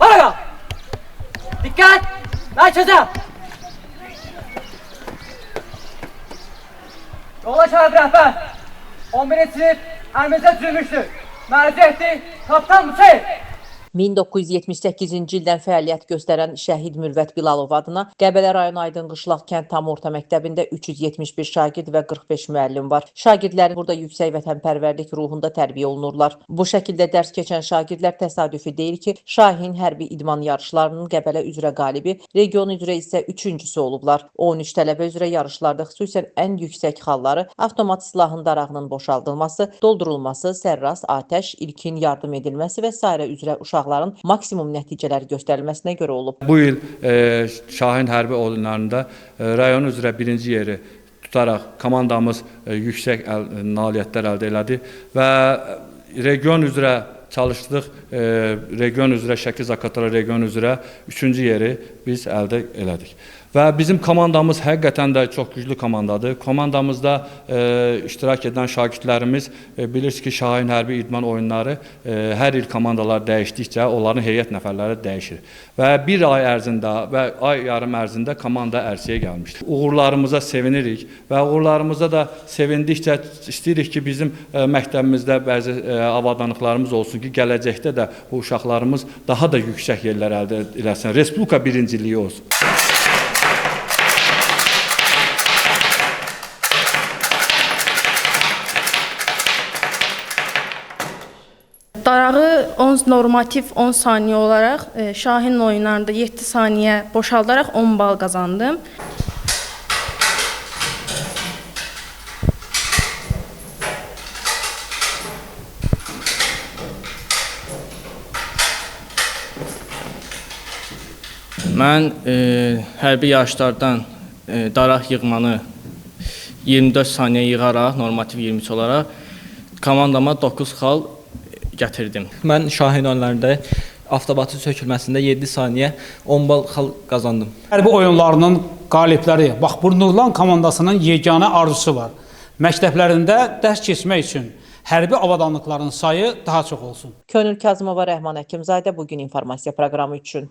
Ayağa! Dikkat! Merkeze! Yola şahit rəhbər! 11-ci sinif əlimizə düzülmüşdür. Mərcəhdi Kapitan Hüseyin! 1978-ci ildən fəaliyyət göstərən Şəhid Mürvət Bilalov adına Qəbələ rayon Aydın Qışlaq kənd tam orta məktəbində 371 şagird və 45 müəllim var. Şagirdlərin burada yüksək vətənpərvərlik ruhunda tərbiyə olunurlar. Bu şəkildə dərs keçən şagirdlər təsadüfi deyil ki, Şahin hərbi idman yarışlarının Qəbələ üzrə qalibi, region üzrə isə üçüncüsü olublar. 13 tələbə üzrə yarışlarda xüsusən ən yüksək xalları avtomat silahın darağının boşaldılması, doldurulması, sərrast atəş, ilkin yardım edilməsi və s. üzrə uşaqların maksimum nəticələr göstərilməsinə görə olub. Bu il Şahin hərbi oyunlarında rayon üzrə birinci yeri tutaraq komandamız yüksək nailiyyətlər əldə elədi və region üzrə çalışdıq, region üzrə Şəki-Zaqatala region üzrə üçüncü yeri biz əldə elədik. Və bizim komandamız həqiqətən də çox güclü komandadır. Komandamızda iştirak edən şagirdlərimiz bilirsiniz ki, Şahin hərbi idman oyunları hər il komandalar dəyişdikcə onların heyət nəfərləri dəyişir. Və bir ay ərzində və ay yarım ərzində komanda ərsəyə gəlmişdir. Uğurlarımıza sevinirik və uğurlarımıza da sevindikcə istəyirik ki, bizim məktəbimizdə bəzi avadanlıqlarımız olsun ki, gələcəkdə də bu uşaqlarımız daha da yüksək yerlər əldə eləsin. Respublika birinciliyi olsun. Darağı normativ 10 saniyə olaraq Şahin oyunlarında 7 saniyə boşaldaraq 10 bal qazandım. Mən hərbi yarışlardan daraq yığmanı 24 saniyə yığaraq, normativ 23 olaraq komandama 9 xal gətirdim. Mən Şahin oyunlarında avtomatın sökülməsində 7 saniyə 10 bal xal qazandım. Hərbi oyunlarının qalibləri, bax bu Nurlan komandasının yeganə arzusu var. Məktəblərində dərs keçmək üçün hərbi avadanlıqların sayı daha çox olsun. Könül Kazımova, Rəhman Həkimzadə bugün informasiya proqramı üçün.